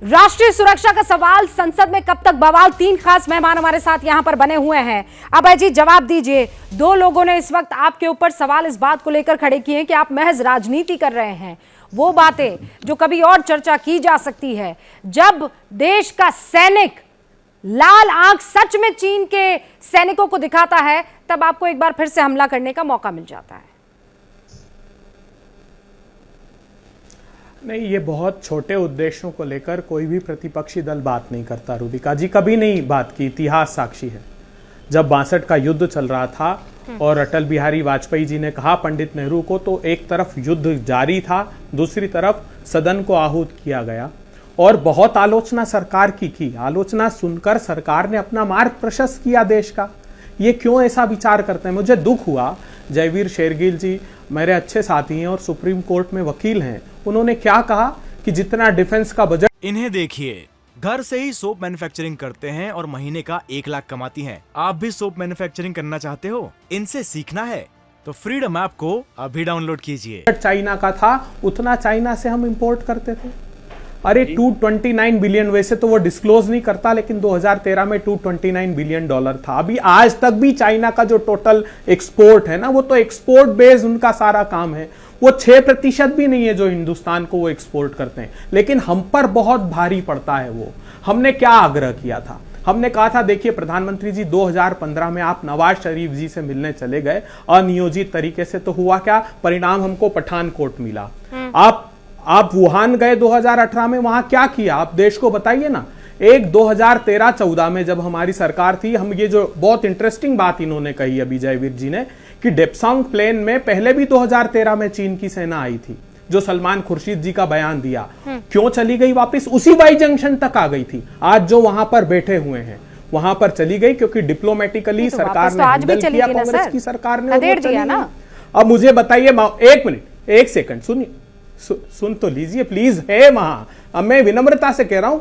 राष्ट्रीय सुरक्षा का सवाल संसद में कब तक बवाल। 3 खास मेहमान हमारे साथ यहां पर बने हुए हैं। अभय जी जवाब दीजिए। 2 लोगों ने इस वक्त आपके ऊपर सवाल इस बात को लेकर खड़े किए हैं कि आप महज राजनीति कर रहे हैं। वो बातें जो कभी और चर्चा की जा सकती है, जब देश का सैनिक लाल आंख सच में चीन के सैनिकों को दिखाता है, तब आपको एक बार फिर से हमला करने का मौका मिल जाता है। नहीं, ये बहुत छोटे उद्देश्यों को लेकर कोई भी प्रतिपक्षी दल बात नहीं करता। रूबिका जी कभी नहीं बात की। इतिहास साक्षी है, जब 62 का युद्ध चल रहा था और अटल बिहारी वाजपेयी जी ने कहा पंडित नेहरू को, तो एक तरफ युद्ध जारी था, दूसरी तरफ सदन को आहूत किया गया और बहुत आलोचना सरकार की आलोचना सुनकर सरकार ने अपना मार्ग प्रशस्त किया देश का। ये क्यों ऐसा विचार करते हैं? मुझे दुख हुआ, जयवीर शेरगिल जी मेरे अच्छे साथी हैं और सुप्रीम कोर्ट में वकील हैं, उन्होंने क्या कहा कि जितना डिफेंस का बजट। इन्हें देखिए, घर से ही सोप मैन्युफैक्चरिंग करते हैं और महीने का 1 लाख कमाती हैं। आप भी सोप मैन्युफैक्चरिंग करना चाहते हो? इनसे सीखना है तो फ्रीडम ऐप को अभी डाउनलोड कीजिए। चाइना का था, उतना चाइना से हम इंपोर्ट करते थे। अरे 229 बिलियन, वैसे तो वो डिस्क्लोज नहीं करता, लेकिन 2013 में 229 बिलियन डॉलर था। अभी आज तक भी चाइना का जो टोटल एक्सपोर्ट है ना, वो तो एक्सपोर्ट बेस्ड उनका सारा काम है। वो 6% भी नहीं है जो हिंदुस्तान को वो एक्सपोर्ट करते हैं, लेकिन हम पर बहुत भारी पड़ता है वो। हमने क्या आग्रह किया था? हमने कहा था देखिए प्रधानमंत्री जी, 2015 में आप नवाज शरीफ जी से मिलने चले गए अनियोजित तरीके से, तो हुआ क्या? परिणाम हमको पठानकोट मिला। आप वुहान गए 2018 में, वहां क्या किया आप देश को बताइए ना। एक 2013-14 में जब हमारी सरकार थी, हम ये जो बहुत इंटरेस्टिंग बात इन्होंने कही अभी जयवीर जी ने, कि डेप्सांग प्लेन में पहले भी 2013 में चीन की सेना आई थी, जो सलमान खुर्शीद जी का बयान दिया। क्यों चली गई वापस? उसी वाई जंक्शन तक आ गई थी। आज जो वहां पर बैठे हुए हैं वहां पर चली गई, क्योंकि डिप्लोमेटिकली सरकार ने हैंडल किया, कांग्रेस की सरकार ने। अब मुझे बताइए, 1 मिनट 1 सेकंड सुनिए, सुन तो लीजिए प्लीज। है वहां, अब मैं विनम्रता से कह रहा हूं,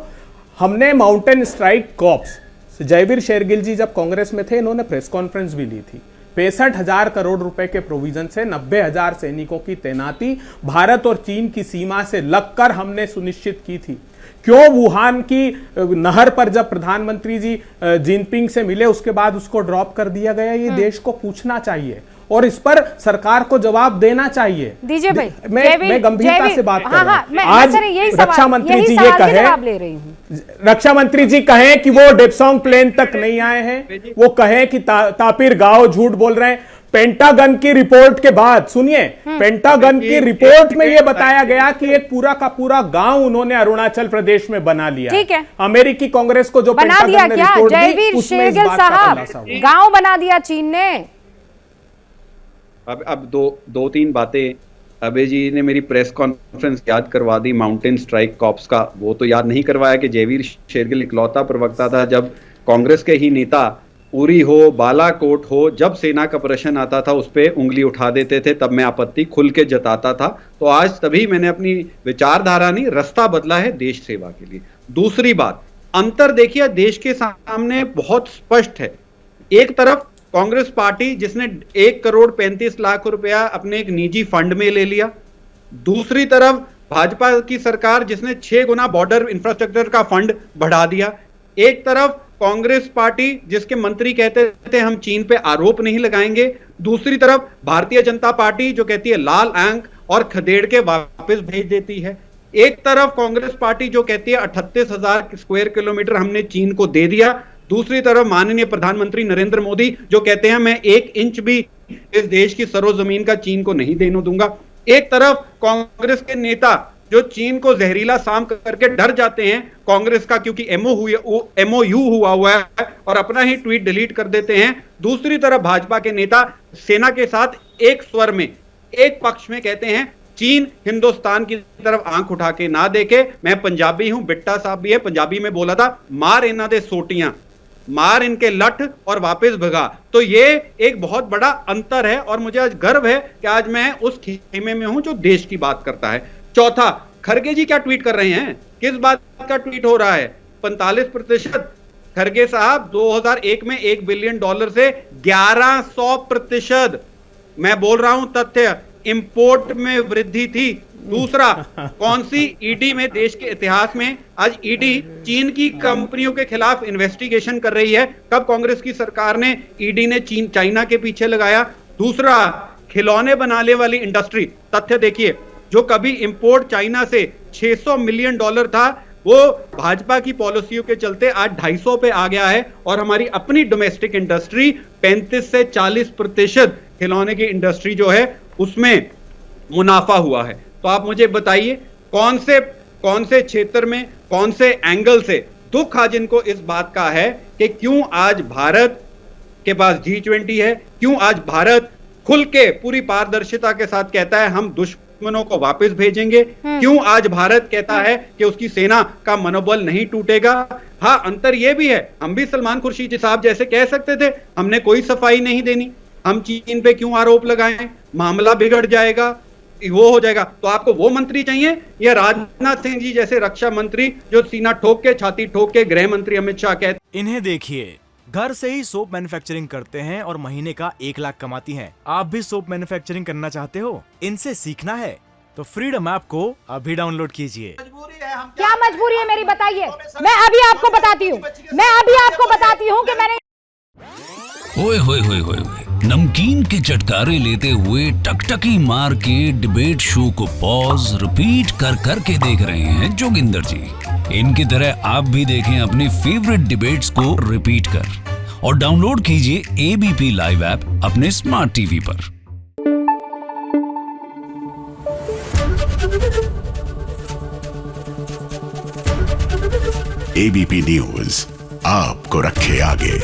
हमने mountain strike corps, Jaiveer Shergill ji जब कांग्रेस में थे, इन्होंने प्रेस कॉन्फ्रेंस भी ली थी। 65,000 करोड़ रुपए के प्रोविजन से 90,000 सैनिकों की तैनाती भारत और चीन की सीमा से लगकर हमने सुनिश्चित की थी। क्यों वुहान की नहर पर जब प्रधानमंत्री जी जिनपिंग से मिले, उसके बाद उसको ड्रॉप कर दिया गया? ये देश को पूछना चाहिए और इस पर सरकार को जवाब देना चाहिए। दीजिए भाई, मैं गंभीरता से बात कर रहा हूं। आज रक्षा मंत्री जी ये कहें, रक्षा मंत्री जी कहें कि वो डेप्सांग प्लेन तक नहीं आए हैं, वो कहें कि तापिर गांव झूठ बोल रहे हैं। पेंटागन की रिपोर्ट के बाद, सुनिए, पेंटागन की रिपोर्ट में यह बताया गया कि एक पूरा का पूरा गांव उन्होंने अरुणाचल प्रदेश में बना लिया। ठीक है, अमेरिकी कांग्रेस को जो बना दिया क्या जयवीर शेरगिल साहब? गांव बना दिया चीन ने। अब दो तीन बातें अभय जी ने मेरी प्रेस कॉन्फ्रेंस याद करवा दी, माउंटेन स्ट्राइक कॉर्प्स का। वो तो याद नहीं करवाया कि जयवीर शेरगिल इकलौता प्रवक्ता था जब कांग्रेस के ही नेता उरी हो, बालाकोट हो, जब सेना का प्रश्न आता था उस पर उंगली उठा देते थे, तब मैं आपत्ति खुल के जताता था। तो आज तभी मैंने अपनी विचारधारा नहीं, रास्ता बदला है देश सेवा के लिए। दूसरी बात, अंतर देखिए देश के सामने बहुत स्पष्ट है। एक तरफ कांग्रेस पार्टी जिसने 1 करोड़ 35 लाख रुपया अपने एक निजी फंड में ले लिया, दूसरी तरफ भाजपा की सरकार जिसने 6 गुना बॉर्डर इंफ्रास्ट्रक्चर का फंड बढ़ा दिया। एक तरफ कांग्रेस पार्टी जिसके मंत्री कहते थे हम चीन पे आरोप नहीं लगाएंगे, दूसरी तरफ भारतीय जनता पार्टी जो कहती है लाल आंख और खदेड़ के वापस भेज देती है। एक तरफ कांग्रेस पार्टी जो कहती है 38,000 स्क्वायर किलोमीटर हमने चीन को दे दिया, दूसरी तरफ माननीय प्रधानमंत्री नरेंद्र मोदी जो कहते हैं मैं 1 इंच भी इस देश की सरोजमीन का चीन को नहीं देने दूंगा। एक तरफ कांग्रेस के नेता जो चीन को जहरीला शाम करके डर जाते हैं कांग्रेस का, क्योंकि MOU हुआ है और अपना ही ट्वीट डिलीट कर देते हैं। दूसरी तरफ भाजपा के नेता सेना के साथ एक स्वर में, एक पक्ष में कहते हैं चीन हिंदुस्तान की तरफ आंख उठा के ना देखे। मैं पंजाबी हूं, बिट्टा साहब भी है, पंजाबी में बोला था मार इन्हां दे सोटियां, मार इनके लठ और वापस भगा। तो ये एक बहुत बड़ा अंतर है और मुझे आज गर्व है कि आज मैं उस खेमे में हूं जो देश की बात करता है। चौथा, खड़गे जी क्या ट्वीट कर रहे हैं? किस बात का ट्वीट हो रहा है? 45%। खड़गे साहब 2001 में $1 बिलियन से 1100%। मैं बोल रहा हूं तथ्य, इंपोर्ट में वृद्धि थी दूसरा, कौन सी ईडी में देश के इतिहास में आज ईडी चीन की कंपनियों के खिलाफ इन्वेस्टिगेशन कर रही है? कब कांग्रेस की सरकार ने ईडी ने चाइना के पीछे लगाया? दूसरा, खिलौने बनाने वाली इंडस्ट्री, तथ्य देखिए, जो कभी इंपोर्ट चाइना से $600 मिलियन था, वो भाजपा की पॉलिसियों के चलते आज 250 पे आ गया है, और हमारी अपनी डोमेस्टिक इंडस्ट्री 35 से 40% खिलौने की इंडस्ट्री जो है उसमें मुनाफा हुआ है। तो आप मुझे बताइए, कौन से क्षेत्र में, कौन से एंगल से दुख आज इनको इस बात का है कि क्यों आज भारत के पास G20 है, क्यों आज भारत खुल के पूरी पारदर्शिता के साथ कहता है हम दुश्मनों को वापस भेजेंगे, क्यों आज भारत कहता है कि उसकी सेना का मनोबल नहीं टूटेगा? हाँ, अंतर यह भी है, हम भी सलमान खुर्शीद साहब जैसे कह सकते थे हमने कोई सफाई नहीं देनी, हम चीन पे क्यों आरोप लगाएं, मामला बिगड़ जाएगा, वो हो जाएगा। तो आपको वो मंत्री चाहिए या राजनाथ सिंह जी जैसे रक्षा मंत्री जो सीना ठोक के, छाती ठोक के गृह मंत्री अमित शाह कहते? इन्हें देखिए, घर से ही सोप मैन्युफैक्चरिंग करते हैं और महीने का 1 लाख कमाती हैं। आप भी सोप मैन्युफैक्चरिंग करना चाहते हो? इनसे सीखना है तो फ्रीडम ऐप को अभी डाउनलोड कीजिए। क्या मजबूरी है मेरी, बताइए। मैं अभी आपको बताती हूँ कि मैंने ओए होए होए होए, नमकीन के चटकारे लेते हुए टकटकी मार के डिबेट शो को पॉज रिपीट कर कर के देख रहे हैं जोगिंदर जी। इनकी तरह आप भी देखें अपनी फेवरेट डिबेट्स को रिपीट कर, और डाउनलोड कीजिए एबीपी लाइव ऐप अपने स्मार्ट टीवी पर। एबीपी न्यूज आपको रखे आगे।